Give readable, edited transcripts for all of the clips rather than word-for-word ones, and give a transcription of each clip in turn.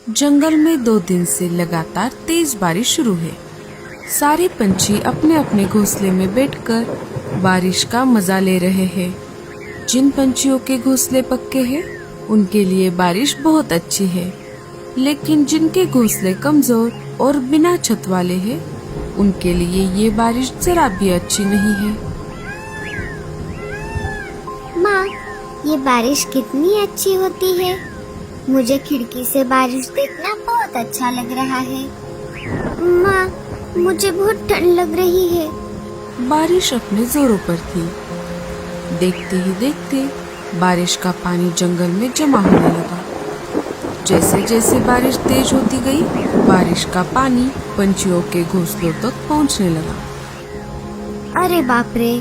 जंगल में 2 दिन से लगातार तेज बारिश शुरू है। सारे पंछी अपने अपने घोंसले में बैठकर बारिश का मजा ले रहे हैं। जिन पंछियों के घोंसले पक्के हैं, उनके लिए बारिश बहुत अच्छी है, लेकिन जिनके घोंसले कमजोर और बिना छत वाले हैं, उनके लिए ये बारिश जरा भी अच्छी नहीं है। माँ, ये बारिश कितनी अच्छी होती है। मुझे खिड़की से बारिश देखना बहुत अच्छा लग रहा है। माँ, मुझे बहुत ठंड लग रही है। बारिश अपने जोरों पर थी। देखते ही देखते बारिश का पानी जंगल में जमा होने लगा। जैसे जैसे बारिश तेज होती गई, बारिश का पानी पंछियों के घोंसलों तक पहुंचने लगा। अरे बाप रे,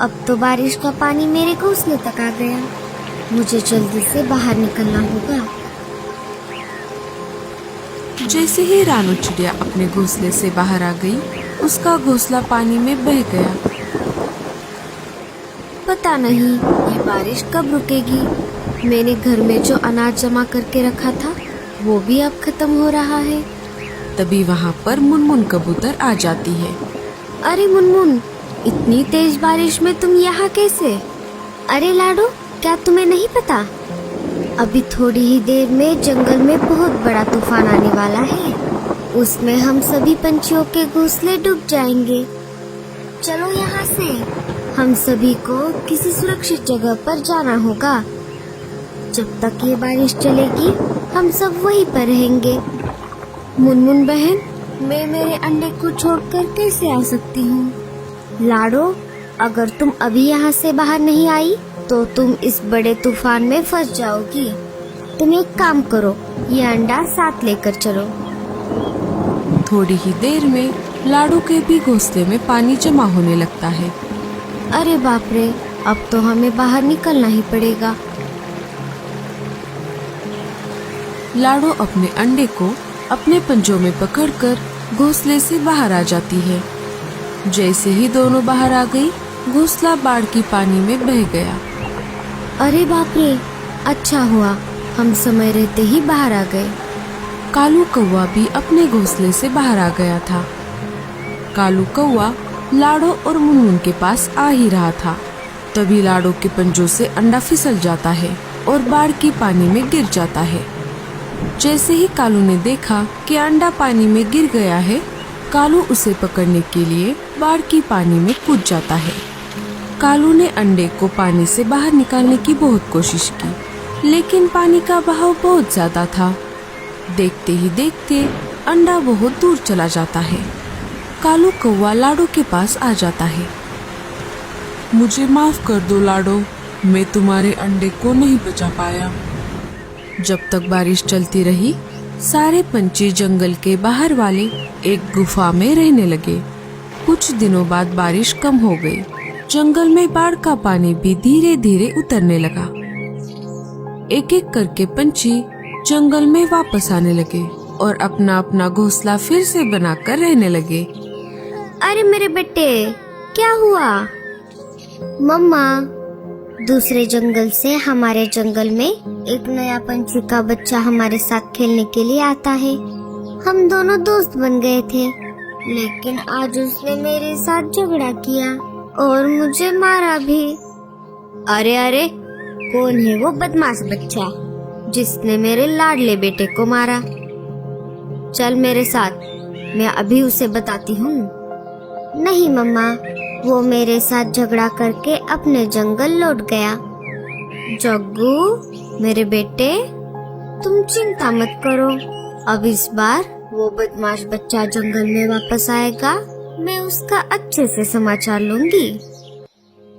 अब तो बारिश का पानी मेरे घोंसले तक आ गया। मुझे जल्दी से बाहर निकलना होगा। जैसे ही रानू चिड़िया अपने घोंसले से बाहर आ गई, उसका घोंसला पानी में बह गया। पता नहीं ये बारिश कब रुकेगी। मैंने घर में जो अनाज जमा करके रखा था, वो भी अब खत्म हो रहा है। तभी वहाँ पर मुनमुन कबूतर आ जाती है। अरे मुनमुन, इतनी तेज बारिश में तुम यहाँ कैसे? अरे लाडो, क्या तुम्हें नहीं पता? अभी थोड़ी ही देर में जंगल में बहुत बड़ा तूफान आने वाला है। उसमें हम सभी पंछियों के घोंसले डूब जाएंगे। चलो यहाँ से हम सभी को किसी सुरक्षित जगह पर जाना होगा। जब तक ये बारिश चलेगी, हम सब वहीं पर रहेंगे। मुनमुन बहन, मैं मेरे अंडे को छोड़कर कैसे आ सकती हूँ? लाडो, अगर तुम अभी यहाँ से बाहर नहीं आई तो तुम इस बड़े तूफान में फंस जाओगी। तुम एक काम करो, ये अंडा साथ लेकर चलो। थोड़ी ही देर में लाडू के भी घोंसले में पानी जमा होने लगता है। अरे बाप रे, अब तो हमें बाहर निकलना ही पड़ेगा। लाडो अपने अंडे को अपने पंजों में पकड़कर घोंसले से बाहर आ जाती है। जैसे ही दोनों बाहर आ गई, घोंसला बाढ़ की पानी में बह गया। अरे बाप रे, अच्छा हुआ हम समय रहते ही बाहर आ गए। कालू कौवा भी अपने घोंसले से बाहर आ गया था। कालू कौवा लाडो और मुनमुन के पास आ ही रहा था। तभी लाडो के पंजों से अंडा फिसल जाता है और बाढ़ की पानी में गिर जाता है। जैसे ही कालू ने देखा कि अंडा पानी में गिर गया है, कालू उसे पकड़ने के लिए बाढ़ की पानी में कूद जाता है। कालू ने अंडे को पानी से बाहर निकालने की बहुत कोशिश की, लेकिन पानी का बहाव बहुत ज्यादा था। देखते ही देखते अंडा बहुत दूर चला जाता है। कालू कौवा लाडो के पास आ जाता है। मुझे माफ कर दो लाडो, मैं तुम्हारे अंडे को नहीं बचा पाया। जब तक बारिश चलती रही, सारे पंछी जंगल के बाहर वाले एक गुफा में रहने लगे। कुछ दिनों बाद बारिश कम हो गई। जंगल में बाढ़ का पानी भी धीरे धीरे उतरने लगा। एक एक करके पंछी जंगल में वापस आने लगे और अपना अपना घोंसला फिर से बनाकर रहने लगे। अरे मेरे बेटे, क्या हुआ? मम्मा, दूसरे जंगल से हमारे जंगल में एक नया पंछी का बच्चा हमारे साथ खेलने के लिए आता है। हम दोनों दोस्त बन गए थे, लेकिन आज उसने मेरे साथ झगड़ा किया और मुझे मारा भी। अरे अरे, कौन है वो बदमाश बच्चा जिसने मेरे लाडले बेटे को मारा? चल मेरे साथ, मैं अभी उसे बताती हूँ। नहीं मम्मा, वो मेरे साथ झगड़ा करके अपने जंगल लौट गया। जग्गू मेरे बेटे, तुम चिंता मत करो। अब इस बार वो बदमाश बच्चा जंगल में वापस आएगा। मैं उसका अच्छे से समाचार लूंगी।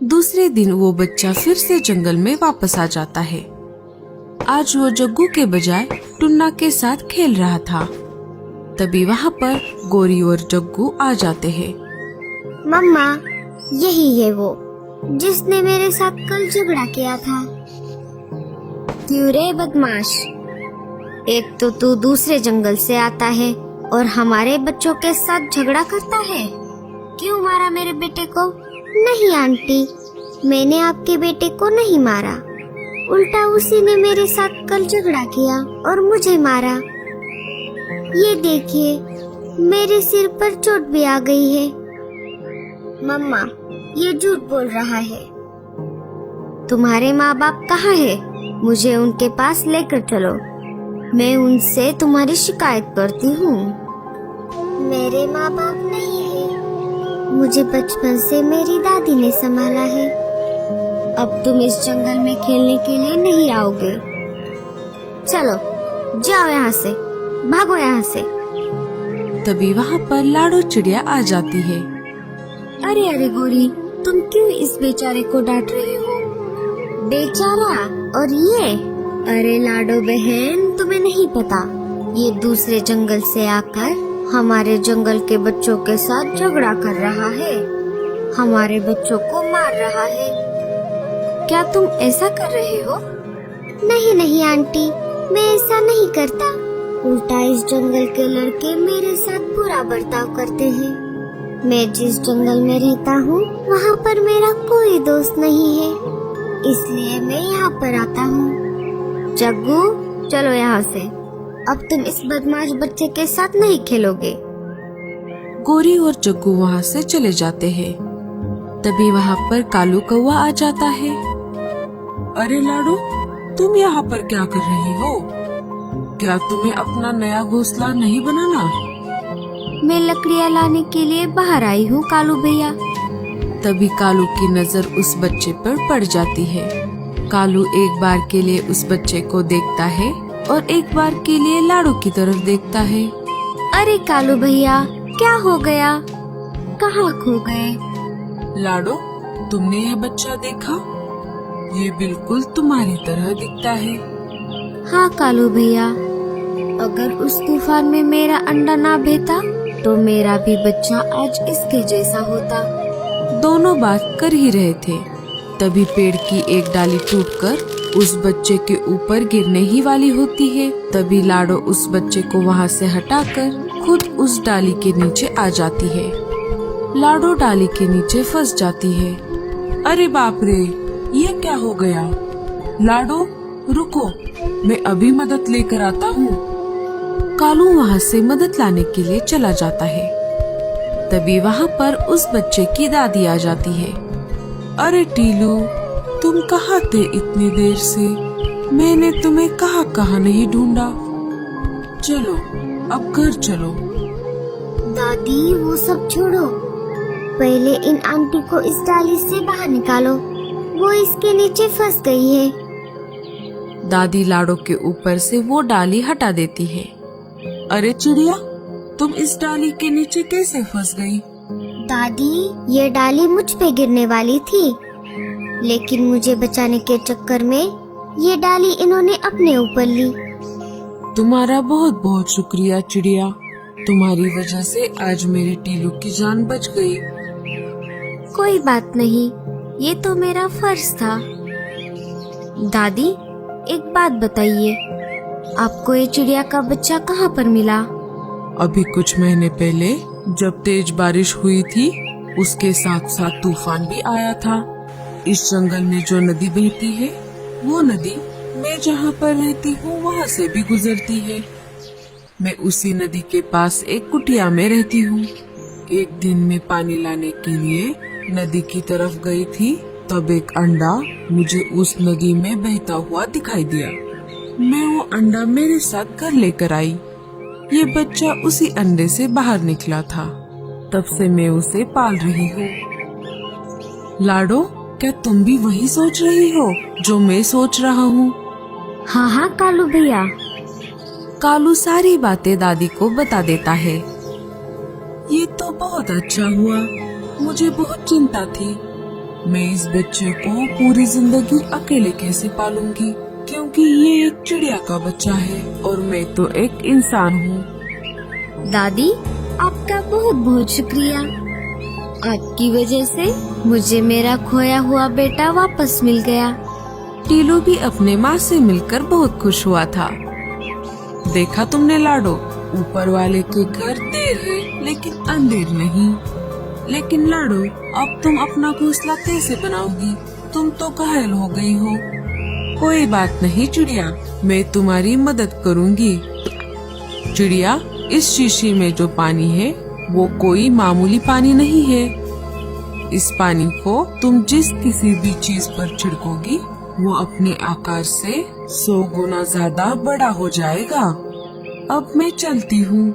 दूसरे दिन वो बच्चा फिर से जंगल में वापस आ जाता है। आज वो जग्गू के बजाय टुन्ना के साथ खेल रहा था। तभी वहाँ पर गोरी और जग्गू आ जाते हैं। मम्मा, यही है वो जिसने मेरे साथ कल झगड़ा किया था। क्यों रे बदमाश, एक तो तू दूसरे जंगल से आता है और हमारे बच्चों के साथ झगड़ा करता है। क्यों मारा मेरे बेटे को? नहीं आंटी, मैंने आपके बेटे को नहीं मारा। उल्टा उसी ने मेरे साथ कल झगड़ा किया और मुझे मारा। ये देखिए, मेरे सिर पर चोट भी आ गई है। मम्मा, ये झूठ बोल रहा है। तुम्हारे माँ बाप कहाँ है? मुझे उनके पास लेकर चलो, मैं उनसे तुम्हारी शिकायत करती हूँ। मेरे माँ बाप नहीं है, मुझे बचपन से मेरी दादी ने संभाला है। अब तुम इस जंगल में खेलने के लिए नहीं आओगे। चलो जाओ यहाँ से, भागो यहाँ से। तभी वहाँ पर लाडो चिड़िया आ जाती है। अरे अरे गोरी, तुम क्यों इस बेचारे को डांट रही हो? बेचारा और ये? अरे लाडो बहन, तुम्हें नहीं पता, ये दूसरे जंगल से आकर हमारे जंगल के बच्चों के साथ झगड़ा कर रहा है, हमारे बच्चों को मार रहा है। क्या तुम ऐसा कर रहे हो? नहीं नहीं आंटी, मैं ऐसा नहीं करता। उल्टा इस जंगल के लड़के मेरे साथ बुरा बर्ताव करते हैं। मैं जिस जंगल में रहता हूँ वहाँ पर मेरा कोई दोस्त नहीं है, इसलिए मैं यहाँ पर आता हूँ। जग्गू, चलो यहाँ से, अब तुम इस बदमाश बच्चे के साथ नहीं खेलोगे। गोरी और जग्गू वहाँ से चले जाते हैं। तभी वहाँ पर कालू कौवा आ जाता है। अरे लाडो, तुम यहाँ पर क्या कर रही हो? क्या तुम्हें अपना नया घोंसला नहीं बनाना? मैं लकड़ियाँ लाने के लिए बाहर आई हूँ कालू भैया। तभी कालू की नजर उस बच्चे पर पड़ जाती है। कालू एक बार के लिए उस बच्चे को देखता है और एक बार के लिए लाडो की तरफ देखता है। अरे कालू भैया, क्या हो गया? कहाँ खो गए? लाडो, तुमने यह बच्चा देखा? ये बिल्कुल तुम्हारी तरह दिखता है। हाँ कालू भैया, अगर उस तूफान में मेरा अंडा ना बहता तो मेरा भी बच्चा आज इसके जैसा होता। दोनों बात कर ही रहे थे, तभी पेड़ की एक डाली टूटकर उस बच्चे के ऊपर गिरने ही वाली होती है। तभी लाडो उस बच्चे को वहाँ से हटाकर खुद उस डाली के नीचे आ जाती है। लाडो डाली के नीचे फंस जाती है। अरे बाप रे, ये क्या हो गया? लाडो रुको, मैं अभी मदद लेकर आता हूँ। कालू वहाँ से मदद लाने के लिए चला जाता है। तभी वहाँ पर उस बच्चे की दादी आ जाती है। अरे टीलू, तुम कहाँ थे इतनी देर से? मैंने तुम्हें कहाँ नहीं ढूंढा। चलो अब घर चलो। दादी, वो सब छोड़ो, पहले इन आंटी को इस डाली से बाहर निकालो, वो इसके नीचे फंस गई है। दादी लाडो के ऊपर से वो डाली हटा देती है। अरे चिड़िया, तुम इस डाली के नीचे कैसे फंस गई? दादी, ये डाली मुझ पे गिरने वाली थी, लेकिन मुझे बचाने के चक्कर में ये डाली इन्होंने अपने ऊपर ली। तुम्हारा बहुत बहुत शुक्रिया चिड़िया, तुम्हारी वजह से आज मेरे टीलू की जान बच गई। कोई बात नहीं, ये तो मेरा फर्ज था। दादी, एक बात बताइए, आपको ये चिड़िया का बच्चा कहाँ पर मिला? अभी कुछ महीने पहले जब तेज बारिश हुई थी, उसके साथ साथ तूफान भी आया था। इस जंगल में जो नदी बहती है, वो नदी मैं जहाँ पर रहती हूँ वहाँ से भी गुजरती है। मैं उसी नदी के पास एक कुटिया में रहती हूँ। एक दिन मैं पानी लाने के लिए नदी की तरफ गई थी, तब एक अंडा मुझे उस नदी में बहता हुआ दिखाई दिया। मैं वो अंडा मेरे साथ घर लेकर आई। ये बच्चा उसी अंडे से बाहर निकला था, तब से मैं उसे पाल रही हूँ। लाडो, क्या तुम भी वही सोच रही हो जो मैं सोच रहा हूँ? हाँ हाँ कालू भैया। कालू सारी बातें दादी को बता देता है। ये तो बहुत अच्छा हुआ, मुझे बहुत चिंता थी। मैं इस बच्चे को पूरी जिंदगी अकेले कैसे पालूंगी, क्योंकि ये एक चिड़िया का बच्चा है और मैं तो एक इंसान हूँ। दादी, आपका बहुत बहुत शुक्रिया। आपकी वजह से मुझे मेरा खोया हुआ बेटा वापस मिल गया। टीलू भी अपने माँ से मिलकर बहुत खुश हुआ था। देखा तुमने लाडो, ऊपर वाले के घर देर है लेकिन अंधेर नहीं। लेकिन लाडो, अब तुम अपना घोंसला कैसे बनाओगी? तुम तो घायल हो गई हो। कोई बात नहीं चिड़िया, मैं तुम्हारी मदद करूँगी। चिड़िया, इस शीशी में जो पानी है वो कोई मामूली पानी नहीं है। इस पानी को तुम जिस किसी भी चीज पर छिड़कोगी वो अपने आकार से 100 गुना ज्यादा बड़ा हो जाएगा। अब मैं चलती हूँ।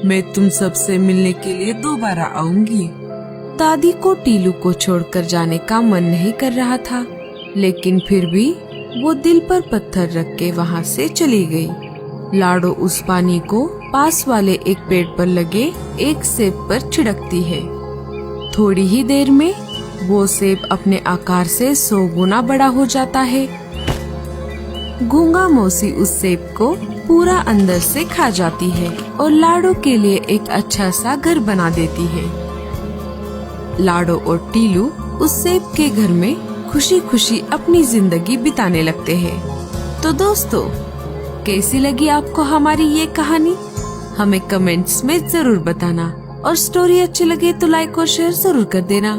मैं तुम सबसे मिलने के लिए दोबारा आऊंगी। दादी को टीलू को छोड़कर जाने का मन नहीं कर रहा था, लेकिन फिर भी वो दिल पर पत्थर रख के वहाँ से चली गई। लाडो उस पानी को पास वाले एक पेड़ पर लगे एक सेब पर छिड़कती है। थोड़ी ही देर में वो सेब अपने आकार से 100 गुना बड़ा हो जाता है। गूंगा मौसी उस सेब को पूरा अंदर से खा जाती है और लाडो के लिए एक अच्छा सा घर बना देती है। लाडो और टीलू उस सेब के घर में खुशी खुशी अपनी जिंदगी बिताने लगते हैं। तो दोस्तों, कैसी लगी आपको हमारी ये कहानी? हमें कमेंट्स में जरूर बताना और स्टोरी अच्छी लगे तो लाइक और शेयर जरूर कर देना।